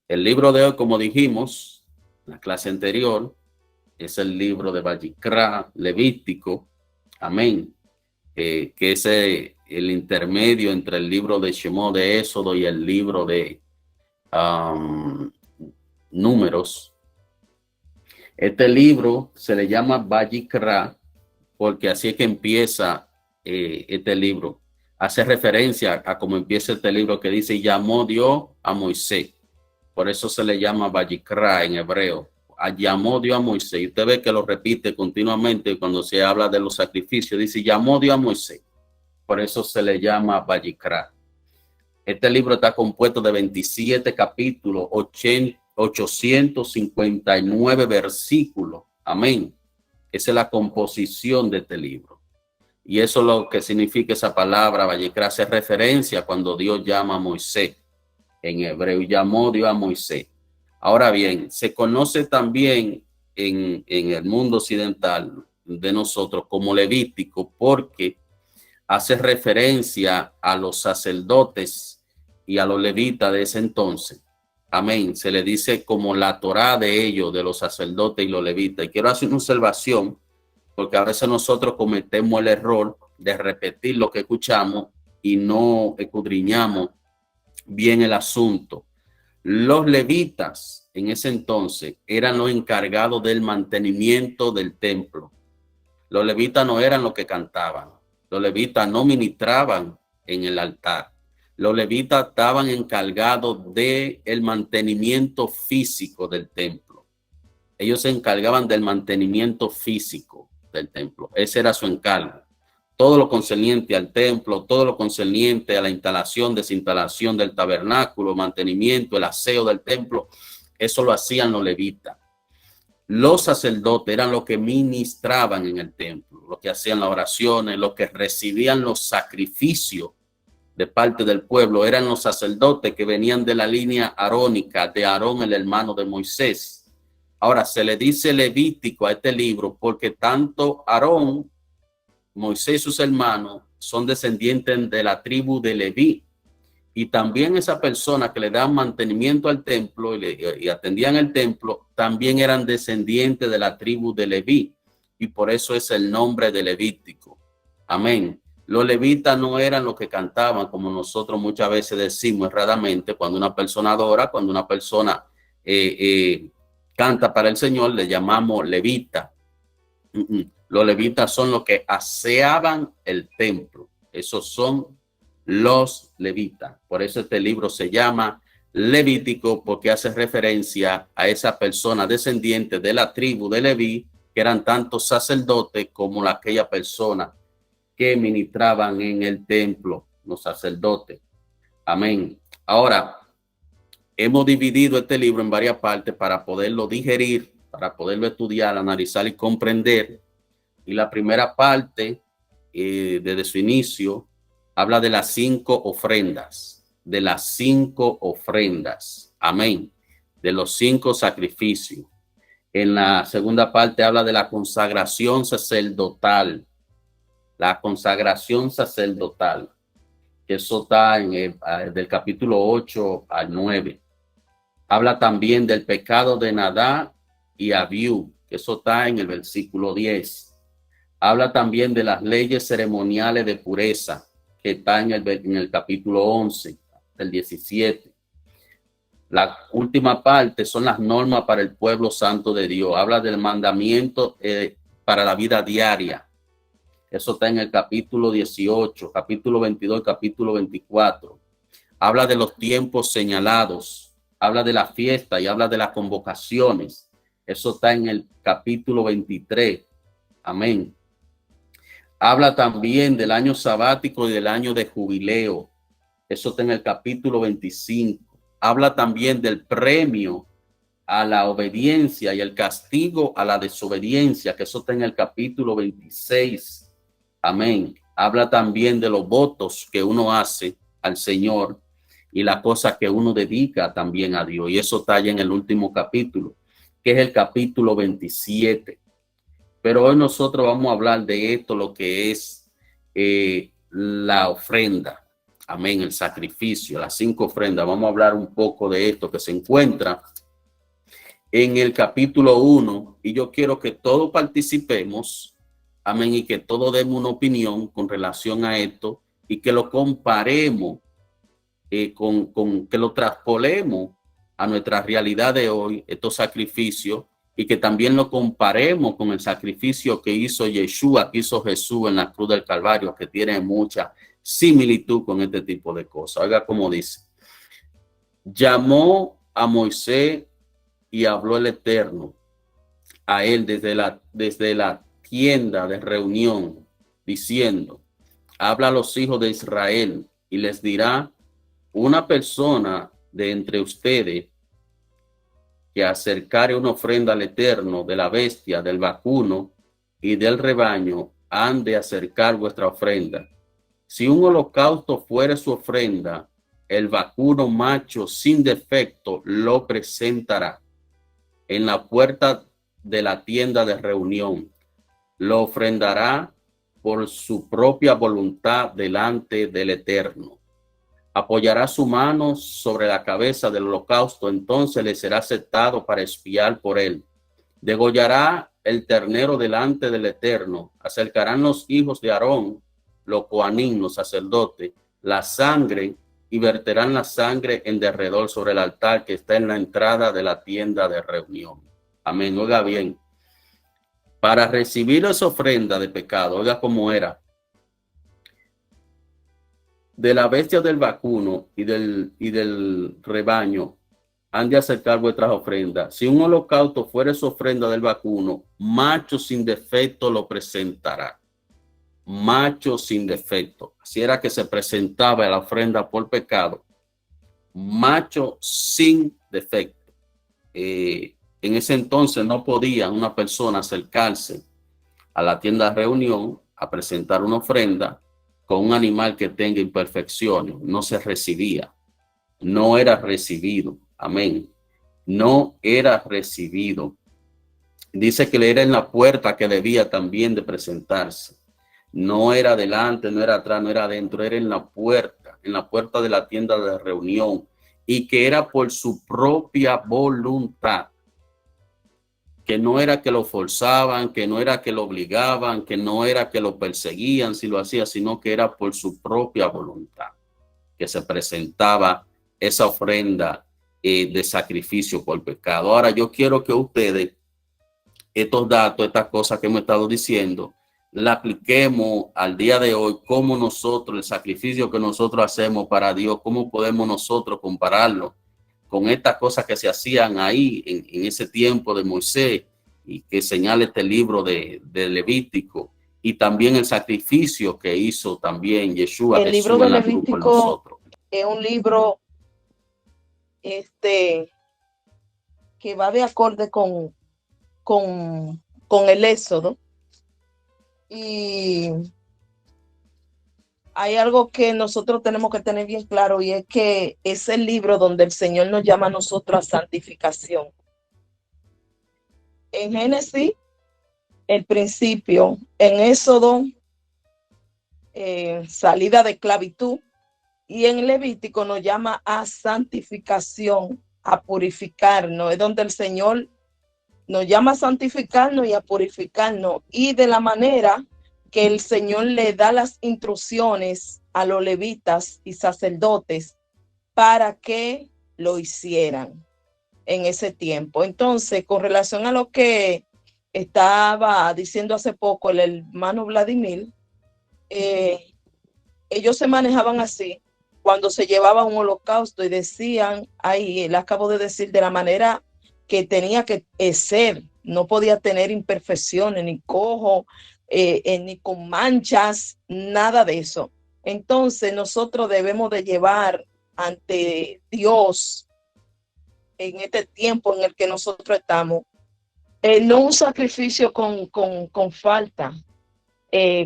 El libro de hoy, como dijimos en la clase anterior, es el libro de Vayikra, Levítico, amén, que es el intermedio entre el libro de Shemot, de Éxodo, y el libro de Números. Este libro se le llama Vayikra porque así es que empieza este libro. Hace referencia a cómo empieza este libro, que dice: llamó Dios a Moisés. Por eso se le llama Vayikra en hebreo. Llamó Dios a Moisés. Y usted ve que lo repite continuamente cuando se habla de los sacrificios. Dice: llamó Dios a Moisés. Por eso se le llama Vayikra. Este libro está compuesto de 27 capítulos, 859 versículos. Amén. Esa es la composición de este libro. Y eso es lo que significa esa palabra, Vayikra. Hace referencia cuando Dios llama a Moisés. En hebreo, llamó Dios a Moisés. Ahora bien, se conoce también en el mundo occidental de nosotros como Levítico porque hace referencia a los sacerdotes y a los levitas de ese entonces. Amén. Se le dice como la Torá de ellos, de los sacerdotes y los levitas. Y quiero hacer una observación, porque a veces nosotros cometemos el error de repetir lo que escuchamos y no escudriñamos bien el asunto. Los levitas en ese entonces eran los encargados del mantenimiento del templo. Los levitas no eran los que cantaban. Los levitas no ministraban en el altar. Los levitas estaban encargados del mantenimiento físico del templo. Ellos se encargaban del mantenimiento físico del templo. Ese era su encargo. Todo lo concerniente al templo, todo lo concerniente a la instalación, desinstalación del tabernáculo, mantenimiento, el aseo del templo, eso lo hacían los levitas. Los sacerdotes eran los que ministraban en el templo, los que hacían las oraciones, los que recibían los sacrificios de parte del pueblo. Eran los sacerdotes que venían de la línea arónica de Aarón, el hermano de Moisés. Ahora, se le dice Levítico a este libro porque tanto Aarón, Moisés y sus hermanos son descendientes de la tribu de Leví. Y también esa persona que le dan mantenimiento al templo y atendían el templo, también eran descendientes de la tribu de Leví. Y por eso es el nombre de Levítico. Amén. Los levitas no eran los que cantaban, como nosotros muchas veces decimos erradamente, cuando una persona adora, cuando una persona canta para el Señor, le llamamos levita. Los levitas son los que aseaban el templo. Esos son los levitas. Por eso este libro se llama Levítico, porque hace referencia a esa persona descendiente de la tribu de Leví, que eran tanto sacerdotes como aquella persona que ministraban en el templo, los sacerdotes. Amén. Ahora, hemos dividido este libro en varias partes para poderlo digerir, para poderlo estudiar, analizar y comprender. Y la primera parte, desde su inicio, habla de las 5 ofrendas, de las 5 ofrendas, amén, de los 5 sacrificios. En la segunda parte habla de la consagración sacerdotal, que eso está del capítulo 8 al 9. Habla también del pecado de Nadab y Abiú, que eso está en el versículo 10. Habla también de las leyes ceremoniales de pureza, que está en el capítulo 11, del 17. La última parte son las normas para el pueblo santo de Dios. Habla del mandamiento para la vida diaria. Eso está en el capítulo 18, capítulo 22, capítulo 24. Habla de los tiempos señalados. Habla de la fiesta y habla de las convocaciones. Eso está en el capítulo 23. Amén. Habla también del año sabático y del año de jubileo. Eso está en el capítulo 25. Habla también del premio a la obediencia y el castigo a la desobediencia, que eso está en el capítulo 26. Amén. Habla también de los votos que uno hace al Señor y las cosas que uno dedica también a Dios. Y eso está allá en el último capítulo, que es el capítulo 27. Pero hoy nosotros vamos a hablar de esto, lo que es la ofrenda. Amén, el sacrificio, las 5 ofrendas. Vamos a hablar un poco de esto que se encuentra en el capítulo 1, y yo quiero que todos participemos, amén, y que todos demos una opinión con relación a esto y que lo comparemos, que lo traspolemos a nuestra realidad de hoy, estos sacrificios, y que también lo comparemos con el sacrificio que hizo Yeshua, que hizo Jesús en la cruz del Calvario, que tiene mucha similitud con este tipo de cosas. Oiga cómo dice: llamó a Moisés y habló el Eterno a él desde la tienda de reunión, diciendo: habla a los hijos de Israel y les dirá: una persona de entre ustedes que acercare una ofrenda al Eterno de la bestia, del vacuno y del rebaño, han de acercar vuestra ofrenda. Si un holocausto fuere su ofrenda, el vacuno macho sin defecto lo presentará en la puerta de la tienda de reunión. Lo ofrendará por su propia voluntad delante del Eterno. Apoyará su mano sobre la cabeza del holocausto, entonces le será aceptado para expiar por él. Degollará el ternero delante del Eterno. Acercarán los hijos de Aarón, los coanín, los sacerdotes, la sangre, y verterán la sangre en derredor sobre el altar que está en la entrada de la tienda de reunión. Amén. Oiga bien, para recibir esa ofrenda de pecado, oiga cómo era: de la bestia, del vacuno y del rebaño han de acercar vuestras ofrendas. Si un holocausto fuere su ofrenda del vacuno, macho sin defecto lo presentará. Macho sin defecto. Así era que se presentaba la ofrenda por pecado. Macho sin defecto. En ese entonces no podía una persona acercarse a la tienda de reunión a presentar una ofrenda con un animal que tenga imperfecciones. No se recibía. No era recibido. Amén. No era recibido. Dice que era en la puerta que debía también de presentarse. No era adelante, no era atrás, no era adentro, era en la puerta de la tienda de reunión, y que era por su propia voluntad, que no era que lo forzaban, que no era que lo obligaban, que no era que lo perseguían si lo hacía, sino que era por su propia voluntad que se presentaba esa ofrenda de sacrificio por pecado. Ahora yo quiero que ustedes, estos datos, estas cosas que hemos estado diciendo, la apliquemos al día de hoy, como nosotros, el sacrificio que nosotros hacemos para Dios, cómo podemos nosotros compararlo con estas cosas que se hacían ahí en ese tiempo de Moisés, y que señala este libro de Levítico, y también el sacrificio que hizo también Yeshua. El libro de Levítico es un libro que va de acorde con el Éxodo. Y hay algo que nosotros tenemos que tener bien claro, y es que es el libro donde el Señor nos llama a nosotros a santificación. En Génesis, el principio; en Éxodo, salida de esclavitud; y en Levítico nos llama a santificación, a purificarnos. Es donde el Señor nos llama a santificarnos y a purificarnos, y de la manera que el Señor le da las instrucciones a los levitas y sacerdotes para que lo hicieran en ese tiempo. Entonces, con relación a lo que estaba diciendo hace poco el hermano Vladimir, ellos se manejaban así cuando se llevaba un holocausto, y decían ahí, él acabó de decir, de la manera que tenía que ser. No podía tener imperfecciones, ni cojo, ni con manchas, nada de eso. Entonces nosotros debemos de llevar ante Dios en este tiempo en el que nosotros estamos, no un sacrificio con falta,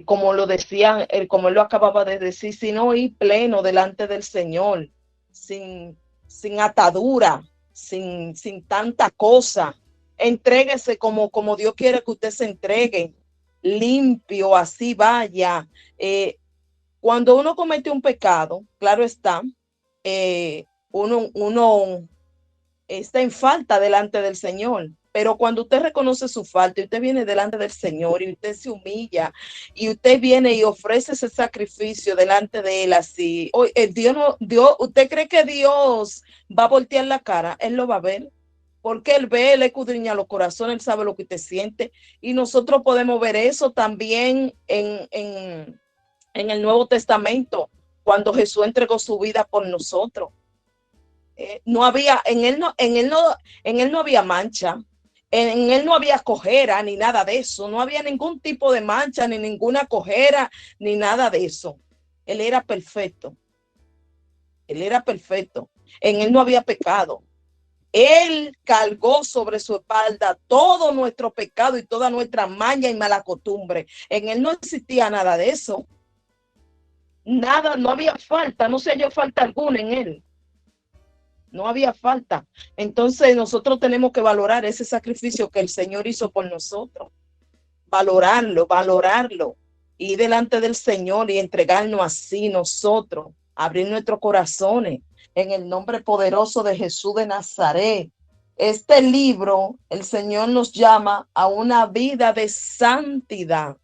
como lo decían, como él lo acababa de decir, sino ir pleno delante del Señor, sin atadura, sin tanta cosa. Entréguese como Dios quiere que usted se entregue, limpio, así vaya. Cuando uno comete un pecado, claro está, uno está en falta delante del Señor. Pero cuando usted reconoce su falta y usted viene delante del Señor y usted se humilla y usted viene y ofrece ese sacrificio delante de Él así, ¿usted cree que Dios va a voltear la cara? Él lo va a ver. Porque Él ve, Él escudriña los corazones, Él sabe lo que usted siente. Y nosotros podemos ver eso también en el Nuevo Testamento, cuando Jesús entregó su vida por nosotros. No había, en él no había mancha, en él no había cojera ni nada de eso, no había ningún tipo de mancha, ni ninguna cojera, ni nada de eso. Él era perfecto. Él era perfecto. En él no había pecado. Él cargó sobre su espalda todo nuestro pecado y toda nuestra maña y mala costumbre. En él no existía nada de eso. Nada, no había falta, no se halló falta alguna en él. No había falta. Entonces nosotros tenemos que valorar ese sacrificio que el Señor hizo por nosotros. Valorarlo. Ir delante del Señor y entregarnos así nosotros. Abrir nuestros corazones en el nombre poderoso de Jesús de Nazaret. Este libro, el Señor nos llama a una vida de santidad.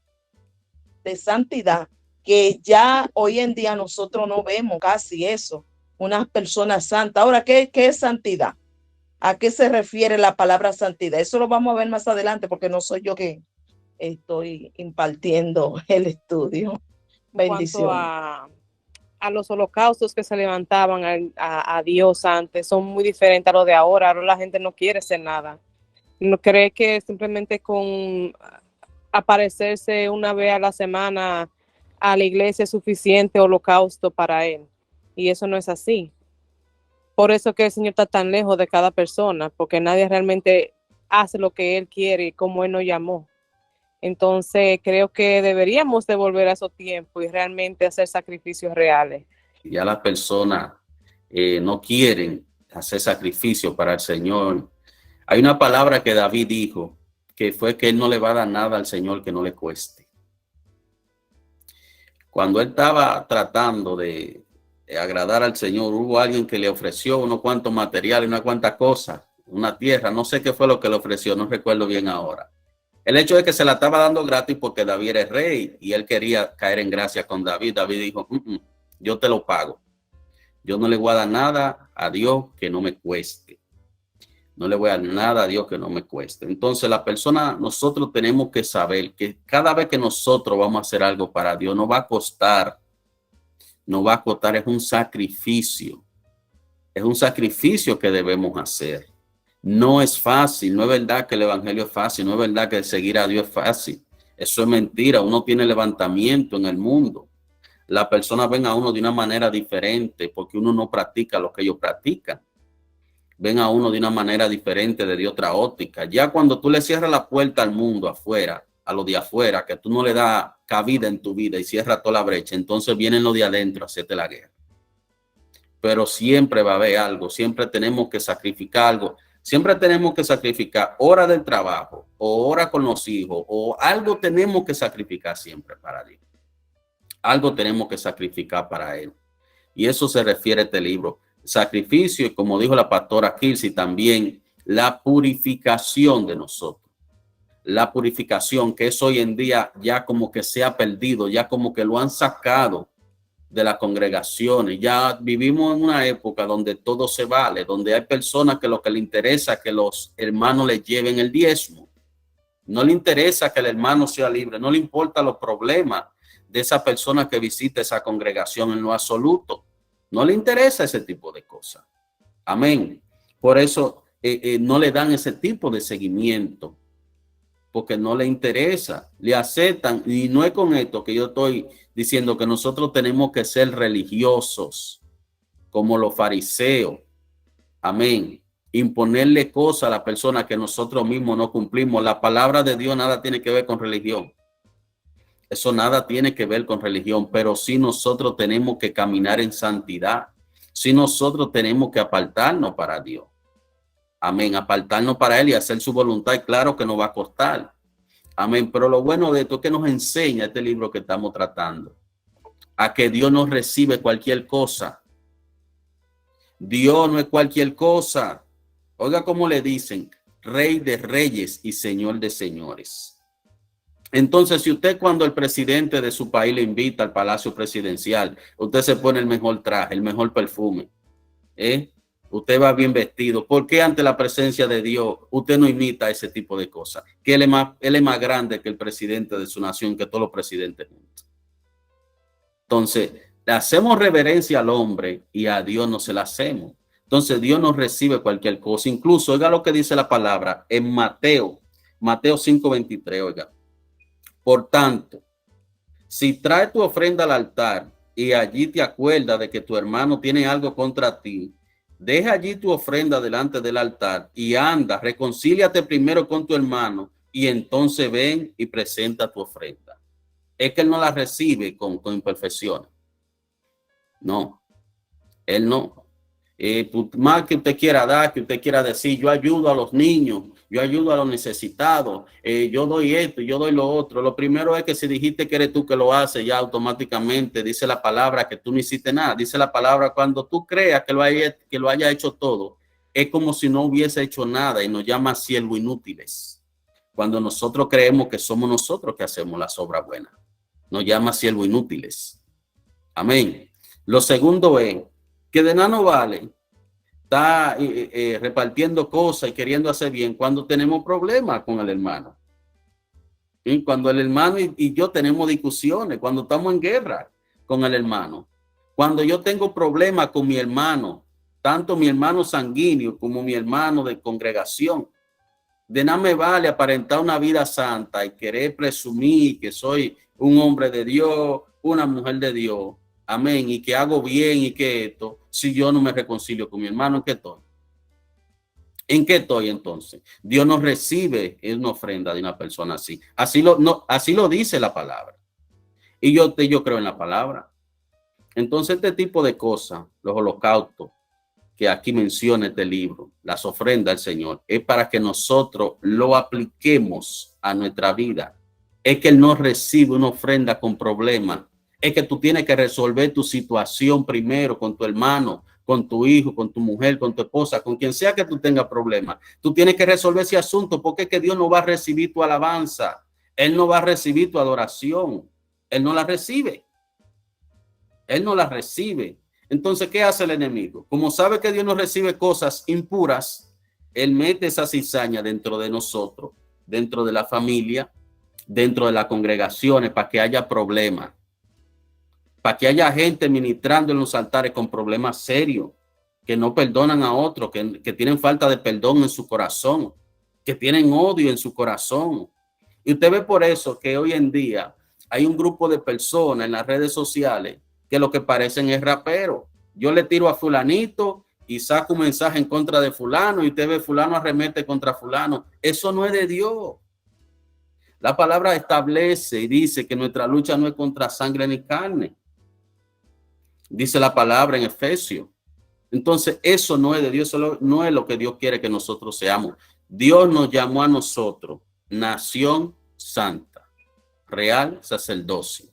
De santidad. Que ya hoy en día nosotros no vemos casi eso. Unas personas santas. Ahora, ¿qué es santidad? ¿A qué se refiere la palabra santidad? Eso lo vamos a ver más adelante porque no soy yo que estoy impartiendo el estudio. Bendición. A los holocaustos que se levantaban a Dios antes son muy diferentes a lo de ahora. Ahora la gente no quiere hacer nada. No cree que simplemente con aparecerse una vez a la semana a la iglesia es suficiente holocausto para él. Y eso no es así. Por eso que el Señor está tan lejos de cada persona, porque nadie realmente hace lo que Él quiere y como Él nos llamó. Entonces creo que deberíamos de volver a esos tiempos y realmente hacer sacrificios reales. Ya las personas no quieren hacer sacrificios para el Señor. Hay una palabra que David dijo, que fue que él no le va a dar nada al Señor que no le cueste. Cuando él estaba tratando de agradar al Señor, hubo alguien que le ofreció unos cuantos materiales, unas cuantas cosas, una tierra, no sé qué fue lo que le ofreció, no recuerdo bien ahora. El hecho de que se la estaba dando gratis porque David era el rey y él quería caer en gracia con David. David dijo, yo te lo pago. Yo no le voy a dar nada a Dios que no me cueste. No le voy a dar nada a Dios que no me cueste. Entonces la persona, nosotros tenemos que saber que cada vez que nosotros vamos a hacer algo para Dios, nos va a costar, es un sacrificio. Es un sacrificio que debemos hacer. No es fácil, no es verdad que el evangelio es fácil, no es verdad que seguir a Dios es fácil. Eso es mentira, uno tiene levantamiento en el mundo. Las personas ven a uno de una manera diferente porque uno no practica lo que ellos practican. Ven a uno de una manera diferente, de otra óptica. Ya cuando tú le cierras la puerta al mundo afuera, a lo de afuera, que tú no le das cabida en tu vida y cierras toda la brecha, entonces vienen los de adentro a hacerte la guerra. Pero siempre va a haber algo, siempre tenemos que sacrificar algo. Siempre tenemos que sacrificar hora del trabajo o hora con los hijos o algo tenemos que sacrificar siempre para Dios. Algo tenemos que sacrificar para Él. Y eso se refiere a este libro. Sacrificio y como dijo la pastora Kirsi también, la purificación de nosotros. La purificación que es hoy en día ya como que se ha perdido, ya como que lo han sacado de las congregaciones. Ya vivimos en una época donde todo se vale, donde hay personas que lo que le interesa es que los hermanos les lleven el diezmo. No le interesa que el hermano sea libre, no le importa los problemas de esa persona que visita esa congregación en lo absoluto. No le interesa ese tipo de cosas. Amén. Por eso no le dan ese tipo de seguimiento, porque no le interesa, le aceptan. Y no es con esto que yo estoy diciendo que nosotros tenemos que ser religiosos como los fariseos. Amén. Imponerle cosas a la persona que nosotros mismos no cumplimos. La palabra de Dios nada tiene que ver con religión. Eso nada tiene que ver con religión, pero sí nosotros tenemos que caminar en santidad. Sí nosotros tenemos que apartarnos para Dios. Amén. Apartarnos para Él y hacer su voluntad. Y claro que nos va a costar. Amén. Pero lo bueno de esto es que nos enseña este libro que estamos tratando a que Dios no recibe cualquier cosa. Dios no es cualquier cosa. Oiga cómo le dicen, Rey de reyes y Señor de señores. Entonces, si usted cuando el presidente de su país le invita al palacio presidencial, usted se pone el mejor traje, el mejor perfume, usted va bien vestido, ¿por qué ante la presencia de Dios usted no imita ese tipo de cosas? Que él es más grande que el presidente de su nación, que todos los presidentes juntos. Entonces, le hacemos reverencia al hombre y a Dios no se la hacemos. Entonces, Dios no recibe cualquier cosa. Incluso, oiga lo que dice la palabra en Mateo 5:23, oiga. Por tanto, si traes tu ofrenda al altar y allí te acuerdas de que tu hermano tiene algo contra ti, deja allí tu ofrenda delante del altar y anda, reconcíliate primero con tu hermano y entonces ven y presenta tu ofrenda. Es que él no la recibe con imperfecciones. No, él no. Más que usted quiera dar, que usted quiera decir, yo ayudo a los niños, yo ayudo a los necesitados, yo doy esto, yo doy lo otro. Lo primero es que si dijiste que eres tú que lo haces, ya automáticamente dice la palabra que tú no hiciste nada. Dice la palabra, cuando tú creas que lo haya hecho todo, es como si no hubiese hecho nada y nos llama siervos inútiles. Cuando nosotros creemos que somos nosotros que hacemos las obras buenas, nos llama siervos inútiles. Amén. Lo segundo es que de nada nos vale estar repartiendo cosas y queriendo hacer bien cuando tenemos problemas con el hermano. ¿Sí? Cuando el hermano y yo tenemos discusiones, cuando estamos en guerra con el hermano, cuando yo tengo problemas con mi hermano, tanto mi hermano sanguíneo como mi hermano de congregación, de nada me vale aparentar una vida santa y querer presumir que soy un hombre de Dios, una mujer de Dios. Amén. Y que hago bien y que esto, si yo no me reconcilio con mi hermano, ¿en qué estoy? ¿En qué estoy entonces? Dios no recibe una ofrenda de una persona así. Así lo dice la palabra. Y yo creo en la palabra. Entonces, este tipo de cosas, los holocaustos que aquí menciona este libro, las ofrendas del Señor, es para que nosotros lo apliquemos a nuestra vida. Es que Él no recibe una ofrenda con problemas. Es que tú tienes que resolver tu situación primero con tu hermano, con tu hijo, con tu mujer, con tu esposa, con quien sea que tú tengas problemas. Tú tienes que resolver ese asunto porque es que Dios no va a recibir tu alabanza. Él no va a recibir tu adoración. Él no la recibe. Él no la recibe. Entonces, ¿qué hace el enemigo? Como sabe que Dios no recibe cosas impuras, él mete esa cizaña dentro de nosotros, dentro de la familia, dentro de las congregaciones, para que haya problemas. Para que haya gente ministrando en los altares con problemas serios, que no perdonan a otros, que tienen falta de perdón en su corazón, que tienen odio en su corazón. Y usted ve por eso que hoy en día hay un grupo de personas en las redes sociales que lo que parecen es raperos. Yo le tiro a fulanito y saco un mensaje en contra de fulano y usted ve fulano arremete contra fulano. Eso no es de Dios. La palabra establece y dice que nuestra lucha no es contra sangre ni carne. Dice la palabra en Efesios. Entonces, eso no es de Dios, eso no es lo que Dios quiere que nosotros seamos. Dios nos llamó a nosotros, nación santa, real sacerdocio,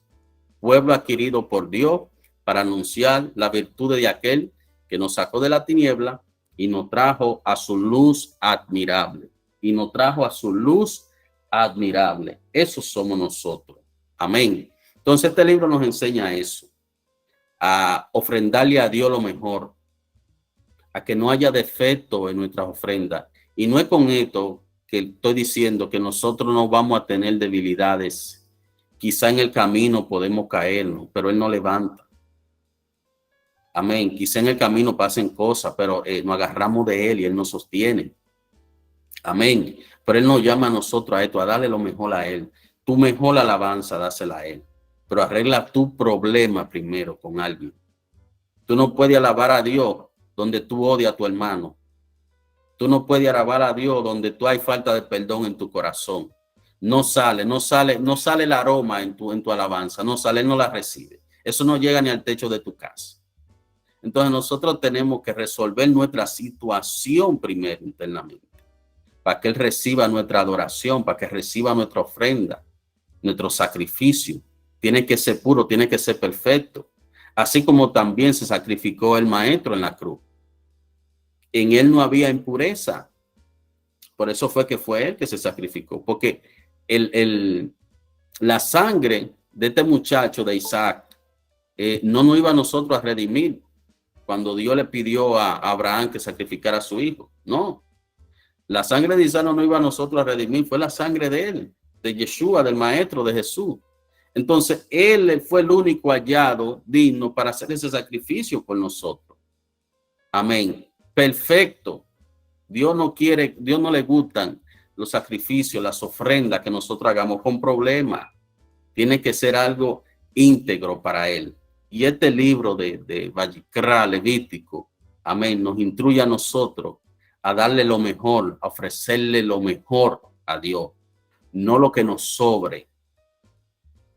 pueblo adquirido por Dios para anunciar la virtud de aquel que nos sacó de la tiniebla y nos trajo a su luz admirable. Y nos trajo a su luz admirable. Eso somos nosotros. Amén. Entonces, este libro nos enseña eso. A ofrendarle a Dios lo mejor, a que no haya defecto en nuestras ofrendas. Y no es con esto que estoy diciendo que nosotros no vamos a tener debilidades. Quizá en el camino podemos caernos, pero Él nos levanta. Amén. Quizá en el camino pasen cosas, pero nos agarramos de Él y Él nos sostiene. Amén. Pero Él nos llama a nosotros a esto, a darle lo mejor a Él. Tu mejor alabanza, dásela a Él. Pero arregla tu problema primero con alguien. Tú no puedes alabar a Dios donde tú odias a tu hermano. Tú no puedes alabar a Dios donde tú hay falta de perdón en tu corazón. No sale el aroma en tu alabanza. No sale, Él no la recibe. Eso no llega ni al techo de tu casa. Entonces nosotros tenemos que resolver nuestra situación primero internamente. Para que Él reciba nuestra adoración, para que reciba nuestra ofrenda, nuestro sacrificio. tiene que ser puro, tiene que ser perfecto. Así como también se sacrificó el maestro en la cruz. En él no había impureza. Por eso fue él que se sacrificó. Porque la sangre de este muchacho de Isaac no nos iba a nosotros a redimir cuando Dios le pidió a Abraham que sacrificara a su hijo. No. La sangre de Isaac no nos iba a nosotros a redimir. Fue la sangre de él, de Yeshua, del maestro, de Jesús. Entonces, él fue el único hallado digno para hacer ese sacrificio por nosotros. Amén. Perfecto. Dios no le gustan los sacrificios, las ofrendas que nosotros hagamos con problemas. Tiene que ser algo íntegro para él. Y este libro de Vayikra, Levítico, amén, nos instruye a nosotros a darle lo mejor, a ofrecerle lo mejor a Dios. No lo que nos sobre.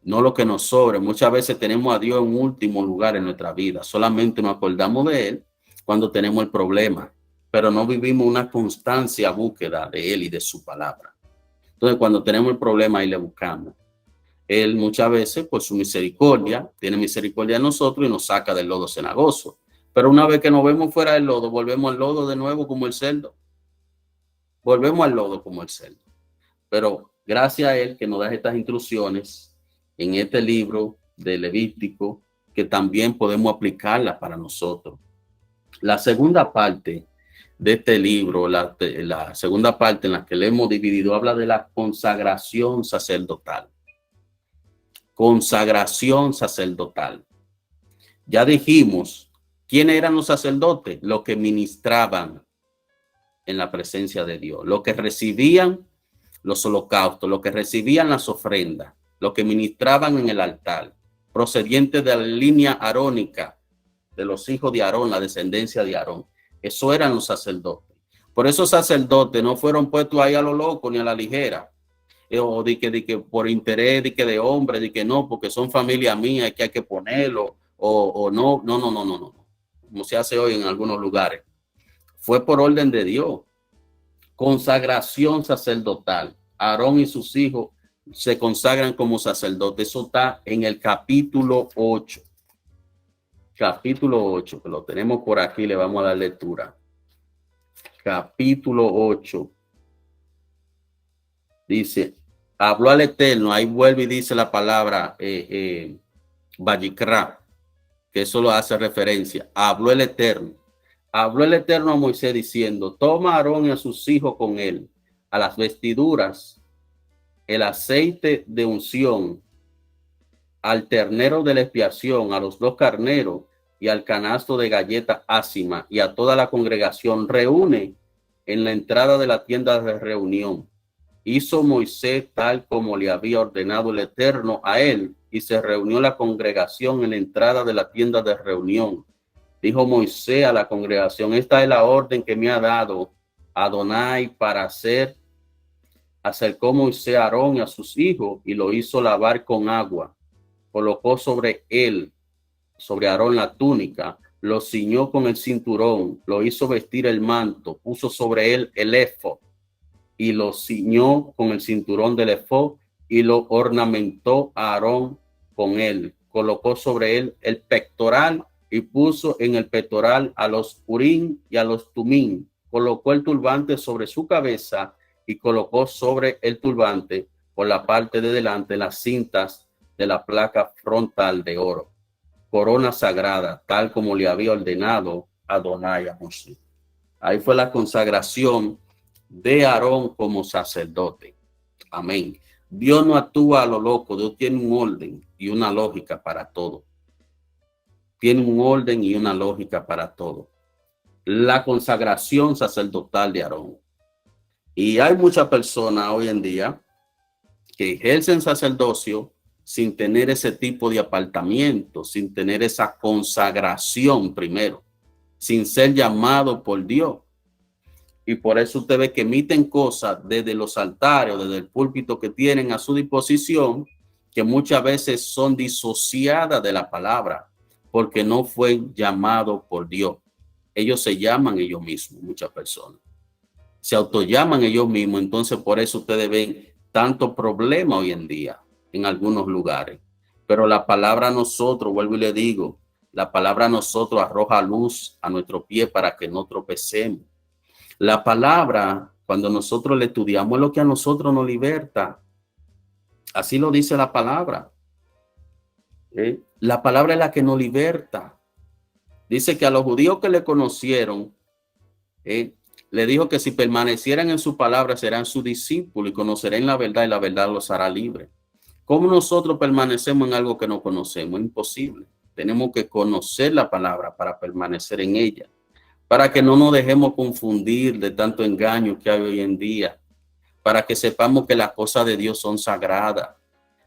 No lo que nos sobre. Muchas veces tenemos a Dios en último lugar en nuestra vida. Solamente nos acordamos de Él cuando tenemos el problema, pero no vivimos una constancia búsqueda de Él y de su palabra. Entonces, cuando tenemos el problema, ahí le buscamos. Él muchas veces, por su misericordia, tiene misericordia de nosotros y nos saca del lodo cenagoso. Pero una vez que nos vemos fuera del lodo, volvemos al lodo de nuevo como el cerdo. Volvemos al lodo como el cerdo. Pero gracias a Él que nos da estas instrucciones en este libro de Levítico, que también podemos aplicarlas para nosotros. La segunda parte de este libro, la segunda parte en la que le hemos dividido, habla de la consagración sacerdotal. Consagración sacerdotal. Ya dijimos, ¿quiénes eran los sacerdotes? Los que ministraban en la presencia de Dios, los que recibían los holocaustos, los que recibían las ofrendas, los que ministraban en el altar, procedientes de la línea arónica, de los hijos de Aarón, la descendencia de Aarón. Eso eran los sacerdotes. Por eso sacerdotes no fueron puestos ahí a lo loco ni a la ligera. O de que por interés de hombre, de que no, porque son familia mía, que hay que ponerlo, o no, como se hace hoy en algunos lugares. Fue por orden de Dios. Consagración sacerdotal. Aarón y sus hijos se consagran como sacerdotes. Eso está en el capítulo 8. Capítulo 8, que lo tenemos por aquí, le vamos a dar lectura. Capítulo 8. Dice, habló al Eterno, ahí vuelve y dice la palabra Vayikra, que eso lo hace referencia. Habló el Eterno a Moisés diciendo, toma a Aarón y a sus hijos con él, a las vestiduras, el aceite de unción, al ternero de la expiación, a los 2 carneros y al canasto de galleta ácima, y a toda la congregación reúne en la entrada de la tienda de reunión. Hizo Moisés tal como le había ordenado el Eterno a él, y se reunió la congregación en la entrada de la tienda de reunión. Dijo Moisés a la congregación, esta es la orden que me ha dado Adonai para hacer. Acercó Moisés a Aarón y a sus hijos y lo hizo lavar con agua. Colocó sobre él, sobre Aarón, la túnica, lo ciñó con el cinturón, lo hizo vestir el manto, puso sobre él el éfod y lo ciñó con el cinturón del éfod y lo ornamentó a Aarón con él. Colocó sobre él el pectoral y puso en el pectoral a los urín y a los tumín. Colocó el turbante sobre su cabeza y colocó sobre el turbante por la parte de delante las cintas de la placa frontal de oro. Corona sagrada, tal como le había ordenado Adonai a Moisés. Ahí fue la consagración de Aarón como sacerdote. Amén. Dios no actúa a lo loco. Dios tiene un orden y una lógica para todo. Tiene un orden y una lógica para todo. La consagración sacerdotal de Aarón. Y hay muchas personas hoy en día que ejercen sacerdocio sin tener ese tipo de apartamiento, sin tener esa consagración primero, sin ser llamado por Dios. Y por eso usted ve que emiten cosas desde los altares o desde el púlpito que tienen a su disposición, que muchas veces son disociadas de la palabra, porque no fue llamado por Dios. Ellos se llaman ellos mismos, muchas personas. Se autollaman ellos mismos, entonces por eso ustedes ven tanto problema hoy en día en algunos lugares. Pero la palabra a nosotros, vuelvo y le digo, la palabra a nosotros arroja luz a nuestro pie para que no tropecemos. La palabra, cuando nosotros la estudiamos, es lo que a nosotros nos liberta. Así lo dice la palabra. La palabra es la que nos liberta. Dice que a los judíos que le conocieron, le dijo que si permanecieran en su palabra serán sus discípulos y conocerán la verdad y la verdad los hará libres. ¿Cómo nosotros permanecemos en algo que no conocemos? Es imposible. Tenemos que conocer la palabra para permanecer en ella, para que no nos dejemos confundir de tanto engaño que hay hoy en día, para que sepamos que las cosas de Dios son sagradas.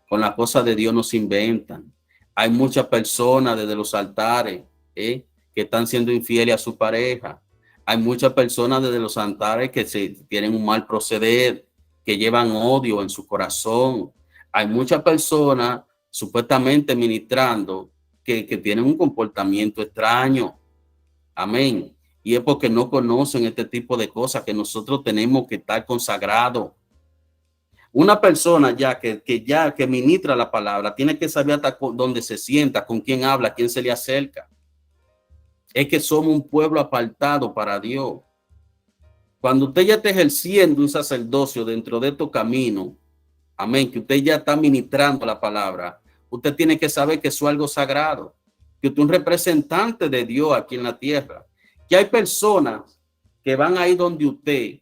Con las cosas de Dios no se inventan. Hay muchas personas desde los altares que están siendo infieles a su pareja. Hay muchas personas desde los altares que tienen un mal proceder, que llevan odio en su corazón. Hay muchas personas supuestamente ministrando que tienen un comportamiento extraño. Amén. Y es porque no conocen este tipo de cosas que nosotros tenemos que estar consagrados. Una persona que ministra la palabra tiene que saber hasta dónde se sienta, con quién habla, a quién se le acerca. Es que somos un pueblo apartado para Dios. Cuando usted ya está ejerciendo un sacerdocio dentro de estos caminos, amén, que usted ya está ministrando la palabra, usted tiene que saber que eso es algo sagrado, que usted es un representante de Dios aquí en la tierra, que hay personas que van ahí donde usted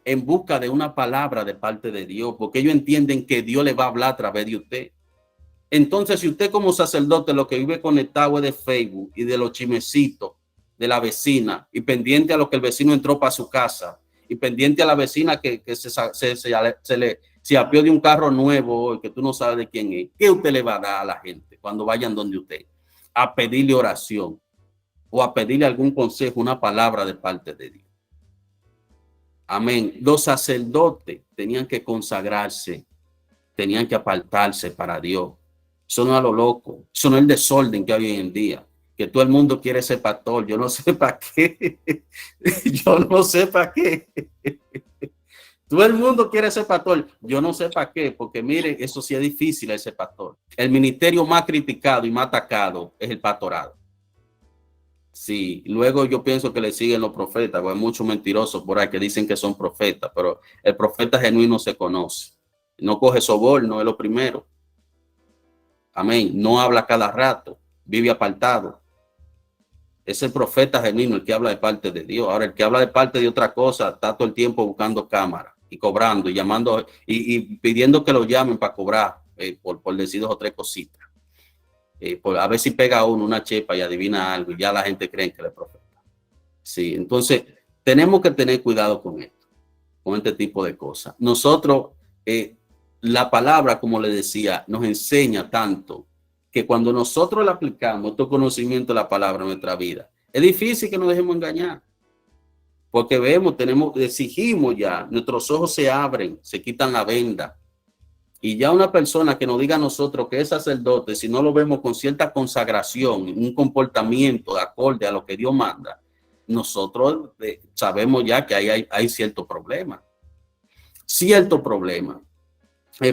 en busca de una palabra de parte de Dios, porque ellos entienden que Dios le va a hablar a través de usted. Entonces, si usted como sacerdote lo que vive conectado es de Facebook y de los chismecitos de la vecina y pendiente a lo que el vecino entró para su casa y pendiente a la vecina que se apió de un carro nuevo y que tú no sabes de quién es, ¿qué usted le va a dar a la gente cuando vayan donde usted? A pedirle oración o a pedirle algún consejo, una palabra de parte de Dios. Amén. Los sacerdotes tenían que consagrarse, tenían que apartarse para Dios. Eso no es a lo loco, eso no es el desorden que hay hoy en día, que todo el mundo quiere ser pastor. Yo no sé para qué, yo no sé para qué. Todo el mundo quiere ser pastor, yo no sé para qué, porque mire, eso sí es difícil ese pastor. El ministerio más criticado y más atacado es el pastorado. Sí, luego yo pienso que le siguen los profetas, porque hay muchos mentirosos por ahí que dicen que son profetas, pero el profeta genuino se conoce. No coge soborno, es lo primero. Amén. No habla cada rato, vive apartado. Es el profeta genuino el que habla de parte de Dios. Ahora, el que habla de parte de otra cosa está todo el tiempo buscando cámara y cobrando y llamando y pidiendo que lo llamen para cobrar por decir 2 o 3 cositas. A ver si pega uno una chepa y adivina algo y ya la gente cree que le es profeta. Sí, entonces tenemos que tener cuidado con esto, con este tipo de cosas. Nosotros, la palabra, como le decía, nos enseña tanto que cuando nosotros le aplicamos estos conocimientos de la palabra en nuestra vida, es difícil que nos dejemos engañar. Porque exigimos ya, nuestros ojos se abren, se quitan la venda. Y ya una persona que nos diga a nosotros que es sacerdote, si no lo vemos con cierta consagración, un comportamiento de acorde a lo que Dios manda, nosotros sabemos ya que hay cierto problema. Cierto problema.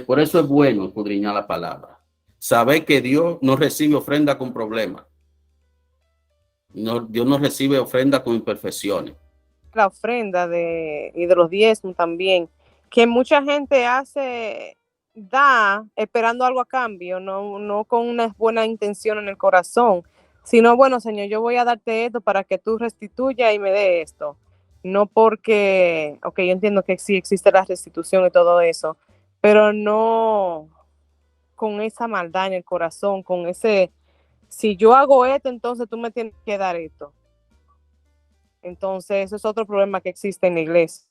Por eso es bueno escudriñar la palabra. Saber que Dios no recibe ofrenda con problemas. Dios no recibe ofrenda con imperfecciones. La ofrenda y de los diezmos también, que mucha gente da esperando algo a cambio, no con una buena intención en el corazón, sino, bueno, Señor, yo voy a darte esto para que tú restituyas y me dé esto. No porque, ok, yo entiendo que sí existe la restitución y todo eso, pero no con esa maldad en el corazón, con ese, si yo hago esto, entonces tú me tienes que dar esto. Entonces, eso es otro problema que existe en la iglesia.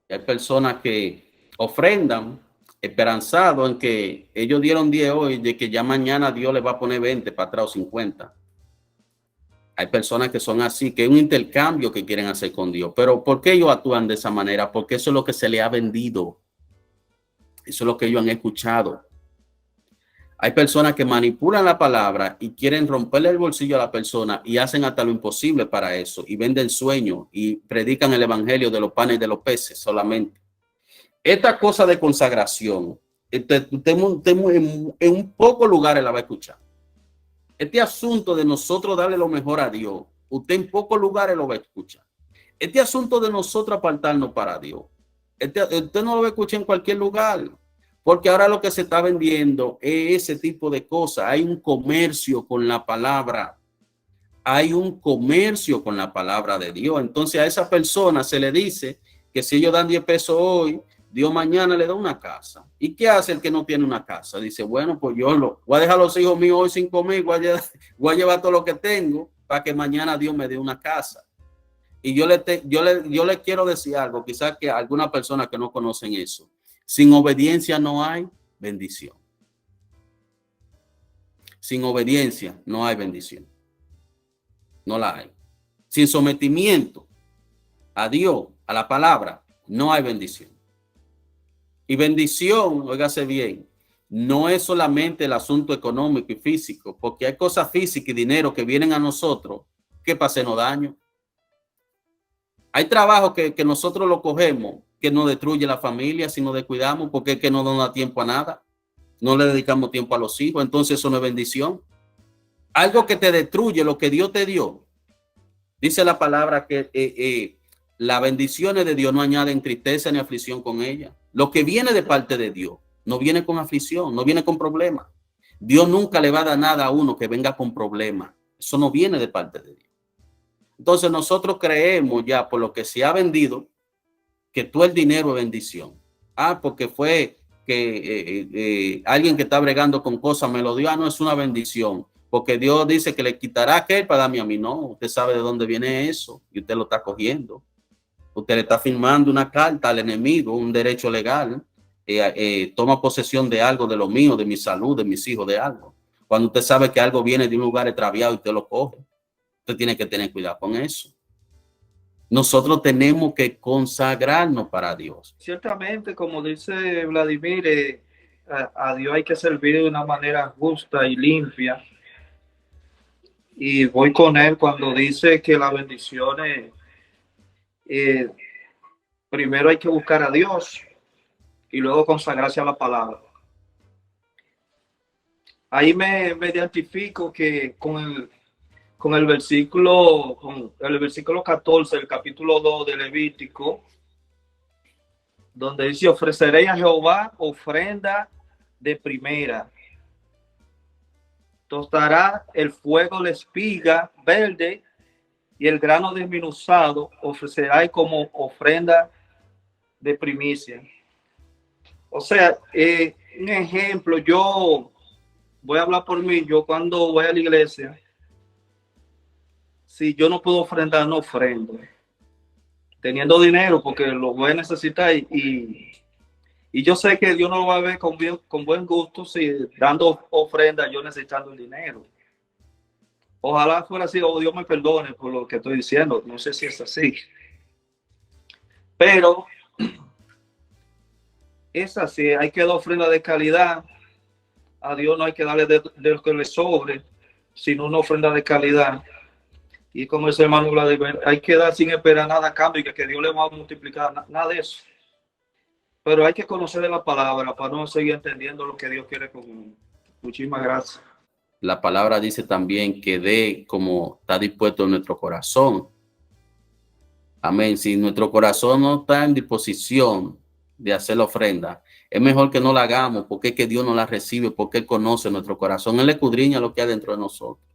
Hay personas que ofrendan esperanzados en que ellos dieron 10 hoy, de que ya mañana Dios les va a poner 20 para atrás o 50. Hay personas que son así, que es un intercambio que quieren hacer con Dios. Pero ¿por qué ellos actúan de esa manera? Porque eso es lo que se les ha vendido. Eso es lo que ellos han escuchado. Hay personas que manipulan la palabra y quieren romperle el bolsillo a la persona y hacen hasta lo imposible para eso y venden sueños y predican el evangelio de los panes y de los peces solamente. Esta cosa de consagración Usted en un poco lugares la va a escuchar. Este asunto de nosotros darle lo mejor a Dios, usted en pocos lugares lo va a escuchar. Este asunto de nosotros apartarnos para Dios, usted no lo va a escuchar en cualquier lugar, porque ahora lo que se está vendiendo es ese tipo de cosas. Hay un comercio con la palabra, hay un comercio con la palabra de Dios. Entonces a esa persona se le dice que si ellos dan 10 pesos hoy, Dios mañana le da una casa. ¿Y qué hace el que no tiene una casa? Dice, bueno, pues yo voy a dejar a los hijos míos hoy sin comer, voy a llevar todo lo que tengo para que mañana Dios me dé una casa. Y yo le quiero decir algo, quizás que alguna persona que no conocen eso. Sin obediencia no hay bendición. Sin obediencia no hay bendición. No la hay. Sin sometimiento a Dios, a la palabra, no hay bendición. Y bendición, óigase bien, no es solamente el asunto económico y físico, porque hay cosas físicas y dinero que vienen a nosotros que para hacernos daño. Hay trabajo que nosotros lo cogemos, que nos destruye la familia si nos descuidamos, porque es que no nos da tiempo a nada. No le dedicamos tiempo a los hijos, entonces eso no es bendición. Algo que te destruye lo que Dios te dio. Dice la palabra que las bendiciones de Dios no añaden tristeza ni aflicción con ella. Lo que viene de parte de Dios no viene con aflicción, no viene con problemas. Dios nunca le va a dar nada a uno que venga con problemas. Eso no viene de parte de Dios. Entonces nosotros creemos ya por lo que se ha vendido que todo el dinero es bendición. Porque fue que alguien que está bregando con cosas me lo dio. No es una bendición. Porque Dios dice que le quitará a aquel para darme a mí. No, usted sabe de dónde viene eso y usted lo está cogiendo. Usted le está firmando una carta al enemigo, un derecho legal. Toma posesión de algo, de lo mío, de mi salud, de mis hijos, de algo. Cuando usted sabe que algo viene de un lugar extraviado y usted lo coge, usted tiene que tener cuidado con eso. Nosotros tenemos que consagrarnos para Dios. Ciertamente, como dice Vladimir, a Dios hay que servir de una manera justa y limpia. Y voy con él cuando dice que las bendiciones, primero hay que buscar a Dios y luego consagrarse a la palabra. Ahí me identifico que con el versículo 14, el capítulo 2 de Levítico, donde dice: ofreceré a Jehová ofrenda de primera. Tostará el fuego la espiga verde y el grano desmenuzado ofrecerá como ofrenda de primicia. O sea, un ejemplo, yo voy a hablar por mí. Yo cuando voy a la iglesia, si yo no puedo ofrendar, no ofrendo. Teniendo dinero, porque lo voy a necesitar y yo sé que Dios no lo va a ver con buen gusto si dando ofrenda yo necesitando el dinero. Ojalá fuera así, o Dios me perdone por lo que estoy diciendo. No sé si es así. Pero es así, hay que dar ofrenda de calidad. A Dios no hay que darle de lo que le sobre, sino una ofrenda de calidad. Y como dice el hermano Vladimir, hay que dar sin esperar nada a cambio, que Dios le va a multiplicar, nada de eso. Pero hay que conocer de la palabra para no seguir entendiendo lo que Dios quiere con uno. Muchísimas gracias. La palabra dice también que dé como está dispuesto en nuestro corazón. Amén. Si nuestro corazón no está en disposición de hacer la ofrenda, es mejor que no la hagamos, porque es que Dios no la recibe, porque Él conoce nuestro corazón. Él escudriña lo que hay dentro de nosotros.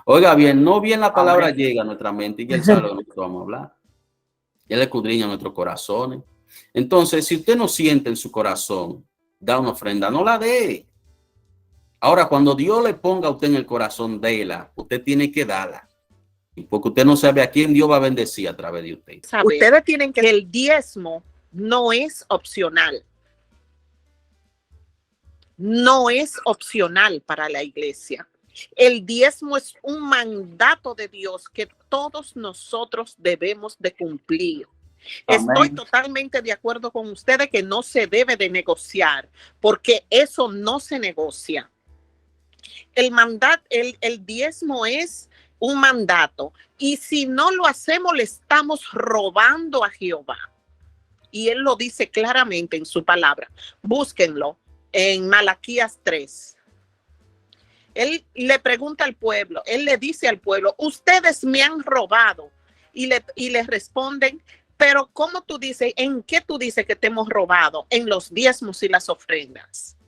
Oiga bien, no bien la palabra Amén. Llega a nuestra mente y Él sabe de lo que vamos a hablar. Él escudriña nuestros corazones. Entonces, si usted no siente en su corazón dar una ofrenda, no la dé. Ahora, cuando Dios le ponga a usted en el corazón, déla. Usted tiene que darla. Porque usted no sabe a quién Dios va a bendecir a través de usted. Ustedes tienen que el diezmo no es opcional. No es opcional para la iglesia. El diezmo es un mandato de Dios que todos nosotros debemos de cumplir. Amén. Estoy totalmente de acuerdo con ustedes que no se debe de negociar, porque eso no se negocia. El diezmo es un mandato, y si no lo hacemos le estamos robando a Jehová. Y Él lo dice claramente en su palabra. Búsquenlo. en Malaquías 3. Él le pregunta al pueblo, él le dice al pueblo, ustedes me han robado. Y le responden, pero ¿cómo tú dices? ¿En qué tú dices que te hemos robado? En los diezmos y las ofrendas.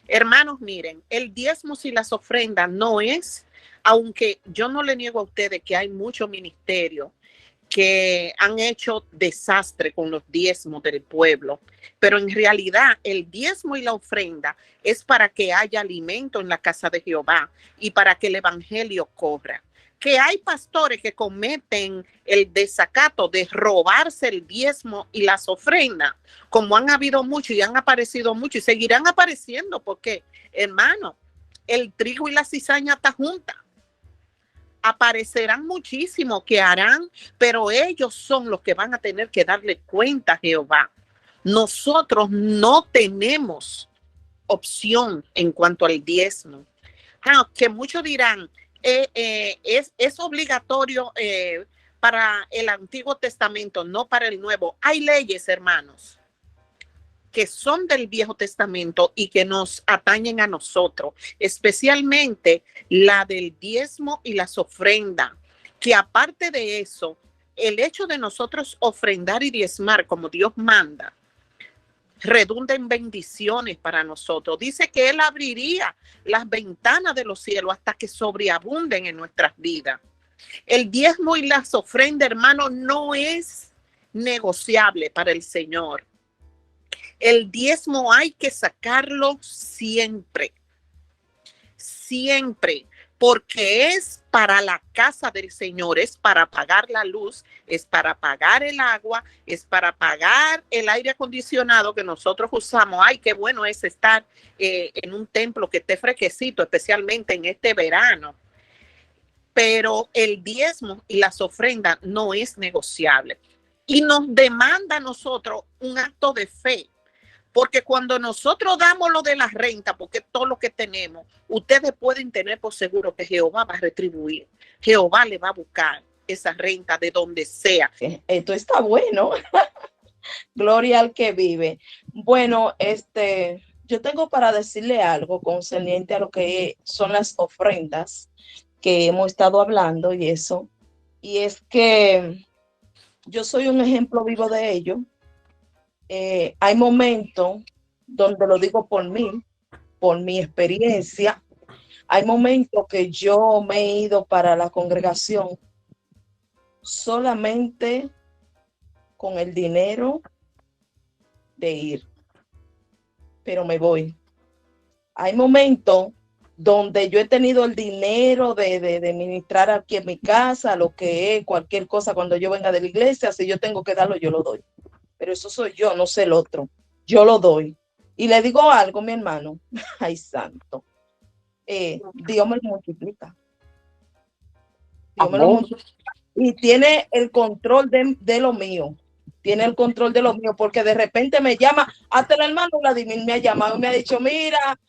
Hermanos, miren, el diezmos y las ofrendas no es, aunque yo no le niego a ustedes que hay mucho ministerio que han hecho desastre con los diezmos del pueblo, pero en realidad el diezmo y la ofrenda es para que haya alimento en la casa de Jehová y para que el evangelio corra. Que hay pastores que cometen el desacato de robarse el diezmo y las ofrendas, como han habido muchos y han aparecido muchos y seguirán apareciendo, porque, hermano, el trigo y la cizaña están juntas. Aparecerán muchísimos que harán, pero ellos son los que van a tener que darle cuenta a Jehová. Nosotros no tenemos opción en cuanto al diezmo. Que muchos dirán, es obligatorio para el Antiguo Testamento, no para el Nuevo. Hay leyes, hermanos, que son del Viejo Testamento y que nos atañen a nosotros, especialmente la del diezmo y las ofrendas, que aparte de eso, el hecho de nosotros ofrendar y diezmar como Dios manda, redunda en bendiciones para nosotros. Dice que Él abriría las ventanas de los cielos hasta que sobreabunden en nuestras vidas. El diezmo y las ofrendas, hermano, no es negociable para el Señor. El diezmo hay que sacarlo siempre, siempre, porque es para la casa del Señor, es para pagar la luz, es para pagar el agua, es para pagar el aire acondicionado que nosotros usamos. Ay, qué bueno es estar en un templo que esté fresquecito, especialmente en este verano. Pero el diezmo y las ofrendas no es negociable. Y nos demanda a nosotros un acto de fe. Porque cuando nosotros damos lo de la renta, porque todo lo que tenemos, ustedes pueden tener por seguro que Jehová va a retribuir. Jehová le va a buscar esa renta de donde sea. Esto está bueno. Gloria al que vive. Bueno, yo tengo para decirle algo concerniente a lo que son las ofrendas que hemos estado hablando y eso. Y es que yo soy un ejemplo vivo de ello. Hay momentos donde lo digo por mí, por mi experiencia. Hay momentos que yo me he ido para la congregación solamente con el dinero de ir, pero me voy. Hay momentos donde yo he tenido el dinero de ministrar aquí en mi casa, lo que es cualquier cosa cuando yo venga de la iglesia, si yo tengo que darlo, yo lo doy. Pero eso soy yo, no sé el otro. Yo lo doy. Y le digo algo, mi hermano. Ay, santo. Dios me lo multiplica. Dios me lo multiplica. Y tiene el control de lo mío. Tiene el control de lo mío, porque de repente me llama, hasta el hermano Vladimir me ha llamado y me ha dicho, mira,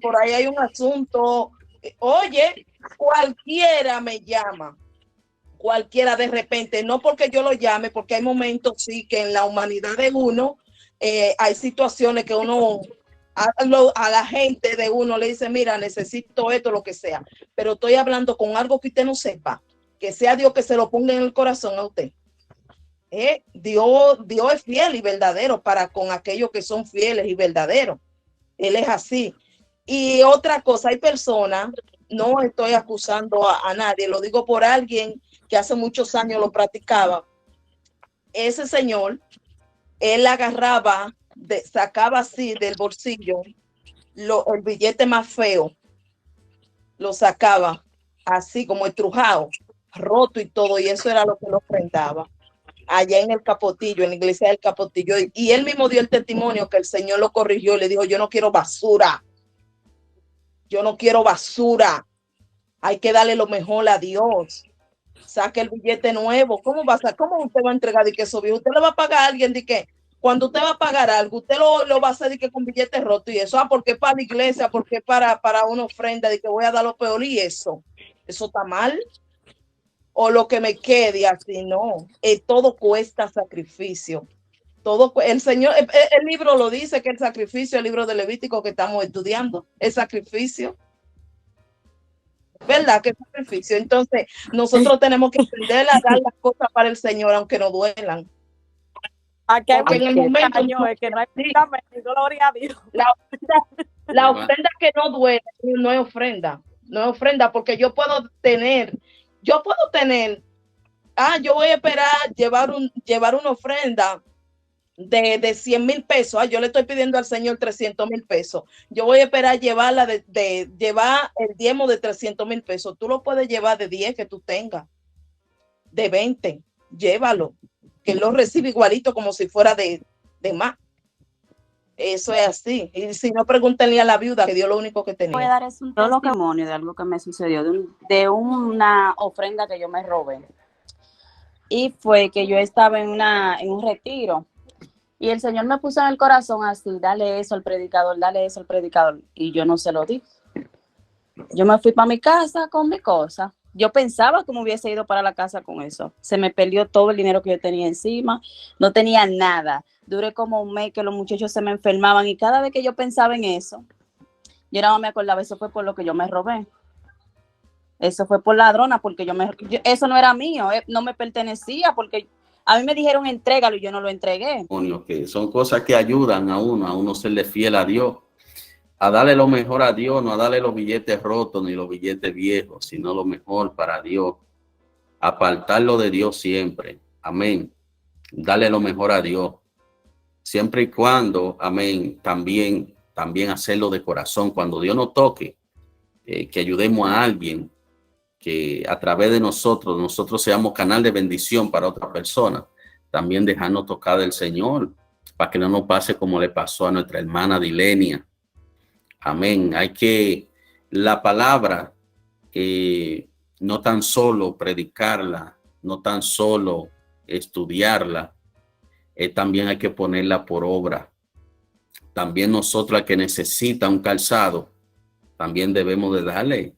por ahí hay un asunto. Oye, cualquiera me llama. Cualquiera de repente, no porque yo lo llame, porque hay momentos sí que en la humanidad de uno hay situaciones que uno a la gente de uno le dice, mira, necesito esto, lo que sea, pero estoy hablando con algo que usted no sepa, que sea Dios que se lo ponga en el corazón a usted. Dios es fiel y verdadero para con aquellos que son fieles y verdaderos. Él es así. Y otra cosa, hay personas, no estoy acusando a nadie, lo digo por alguien que hace muchos años lo practicaba. Ese señor, él agarraba, sacaba así del bolsillo el billete más feo, lo sacaba así como estrujado, roto y todo, y eso era lo que lo ofrendaba allá en el Capotillo, en la iglesia del Capotillo. Y él mismo dio el testimonio que el Señor lo corrigió y le dijo, yo no quiero basura. Yo no quiero basura. Hay que darle lo mejor a Dios. Saque el billete nuevo. ¿Cómo usted va a entregar de que eso viejo? Usted le va a pagar a alguien de que cuando usted va a pagar algo, usted lo va a hacer de que con billete roto y eso, porque es para la iglesia, porque es para una ofrenda de que voy a dar lo peor y eso está mal. O lo que me quede así, no. Todo cuesta sacrificio. todo, el Señor, el libro lo dice, que el sacrificio, el libro de Levítico que estamos estudiando, el sacrificio, ¿verdad? Que sacrificio. Entonces, nosotros tenemos que aprender a dar las cosas para el Señor, aunque nos duelan. Aquí hay Porque en el momento, es que no hay gloria a Dios. La ofrenda que no duele no es ofrenda, no es ofrenda, porque yo puedo tener, yo voy a esperar llevar una ofrenda de 100,000 pesos. Yo le estoy pidiendo al Señor 300,000 pesos. Yo voy a esperar llevarla de llevar el diezmo de 300,000 pesos. Tú lo puedes llevar de 10 que tú tengas, de 20, llévalo, que él lo recibe igualito como si fuera de más. Eso es así. Y si no, pregúntenle a la viuda, que dio lo único que tenía. Voy a dar es un testimonio de algo que me sucedió, de una ofrenda que yo me robé. Y fue que yo estaba en un retiro. Y el Señor me puso en el corazón así, dale eso al predicador, dale eso al predicador. Y yo no se lo di. Yo me fui para mi casa con mi cosa. Yo pensaba que me hubiese ido para la casa con eso. Se me perdió todo el dinero que yo tenía encima. No tenía nada. Duré como un mes que los muchachos se me enfermaban. Y cada vez que yo pensaba en eso, yo no me acordaba, eso fue por lo que yo me robé. Eso fue por ladrona, porque eso no era mío, no me pertenecía, porque a mí me dijeron entrégalo y yo no lo entregué. Que son cosas que ayudan a uno serle fiel a Dios, a darle lo mejor a Dios, no a darle los billetes rotos ni los billetes viejos, sino lo mejor para Dios. Apartarlo de Dios siempre. Amén. Darle lo mejor a Dios. Siempre y cuando, amén, también hacerlo de corazón. Cuando Dios nos toque, que ayudemos a alguien, que a través de nosotros seamos canal de bendición para otra persona. También dejarnos tocar del Señor, para que no nos pase como le pasó a nuestra hermana Dilenia. Amén. La palabra, no tan solo predicarla, no tan solo estudiarla, también hay que ponerla por obra. También nosotros, al que necesita un calzado, también debemos de darle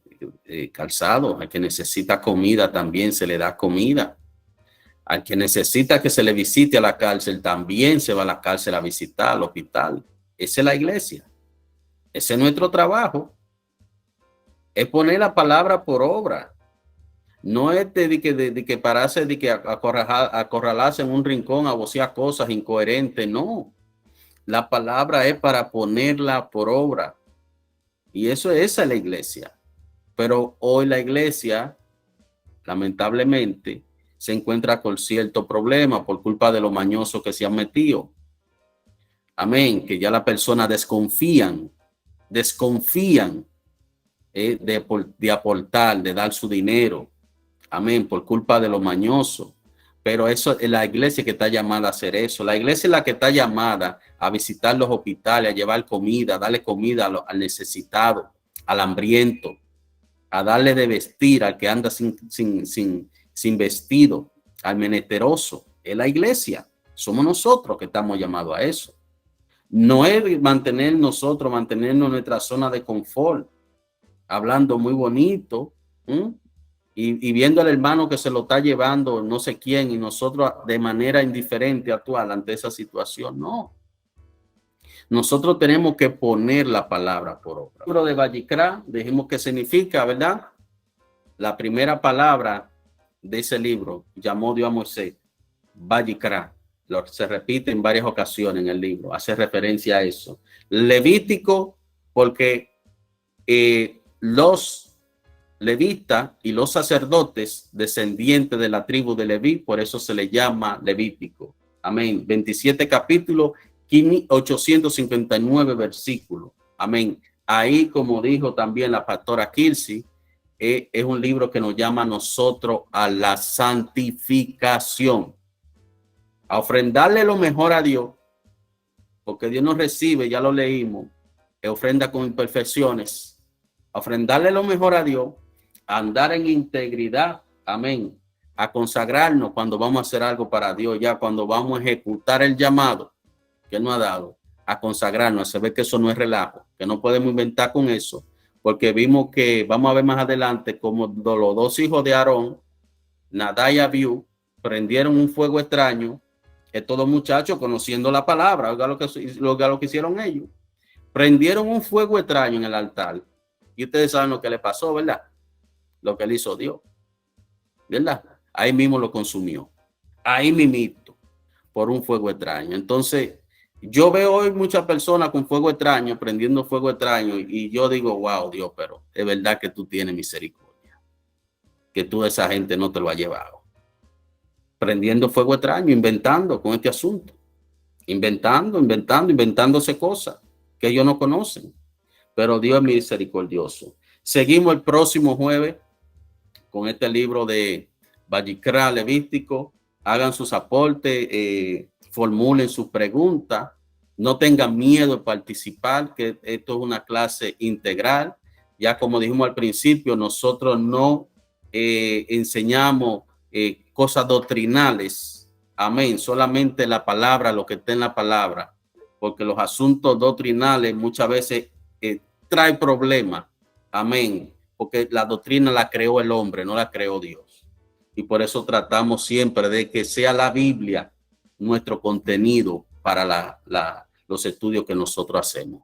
calzado. Al que necesita comida, también se le da comida. Al que necesita que se le visite a la cárcel, también se va a la cárcel a visitar, al hospital. Esa es la iglesia. Ese es nuestro trabajo. Es poner la palabra por obra. No es de que pararse, de que acorralarse en un rincón a vocear cosas incoherentes. No. La palabra es para ponerla por obra. Y esa es la iglesia. Pero hoy la iglesia, lamentablemente, se encuentra con cierto problema por culpa de los mañosos que se han metido. Amén. Que ya las personas desconfían de aportar, de dar su dinero. Amén. Por culpa de los mañosos. Pero eso es la iglesia que está llamada a hacer eso. La iglesia es la que está llamada a visitar los hospitales, a llevar comida, a darle comida al necesitado, al hambriento, a darle de vestir al que anda sin vestido, al menesteroso. Es la iglesia. Somos nosotros que estamos llamados a eso. No es mantenernos en nuestra zona de confort, hablando muy bonito, y viendo al hermano que se lo está llevando no sé quién, y nosotros de manera indiferente actuar ante esa situación. No. Nosotros tenemos que poner la palabra por obra. El libro de Vallicrá, dijimos que significa, ¿verdad? La primera palabra de ese libro, llamó Dios a Moisés, Vallicrá. Se repite en varias ocasiones en el libro, hace referencia a eso. Levítico, porque los levitas y los sacerdotes descendientes de la tribu de Leví, por eso se le llama Levítico. Amén. 27 capítulos, 859 versículos. Amén. Ahí, como dijo también la pastora Kirsi, es un libro que nos llama a nosotros a la santificación, a ofrendarle lo mejor a Dios, porque Dios nos recibe, ya lo leímos, ofrenda con imperfecciones, a ofrendarle lo mejor a Dios, a andar en integridad, amén, a consagrarnos cuando vamos a hacer algo para Dios, ya cuando vamos a ejecutar el llamado que Él nos ha dado, a consagrarnos, a saber que eso no es relajo, que no podemos inventar con eso, porque vimos que, vamos a ver más adelante, como los dos hijos de Aarón, Nadab y Abiú, prendieron un fuego extraño Estos dos muchachos, conociendo la palabra, oiga lo que hicieron ellos. Prendieron un fuego extraño en el altar. Y ustedes saben lo que le pasó, ¿verdad? Lo que le hizo Dios, ¿verdad? Ahí mismo lo consumió. Ahí mismito, por un fuego extraño. Entonces, yo veo hoy muchas personas con fuego extraño, prendiendo fuego extraño, y yo digo, wow, Dios, pero es verdad que tú tienes misericordia, que tú esa gente no te lo has llevado. Prendiendo fuego extraño, inventando con este asunto, inventándose cosas que ellos no conocen, pero Dios es misericordioso. Seguimos el próximo jueves con este libro de Vallicra Levítico. Hagan sus aportes, formulen sus preguntas, no tengan miedo de participar, que esto es una clase integral. Ya como dijimos al principio, nosotros no enseñamos cosas doctrinales, amén, solamente la palabra, lo que está en la palabra, porque los asuntos doctrinales muchas veces traen problemas, amén, porque la doctrina la creó el hombre, no la creó Dios. Y por eso tratamos siempre de que sea la Biblia nuestro contenido para los estudios que nosotros hacemos.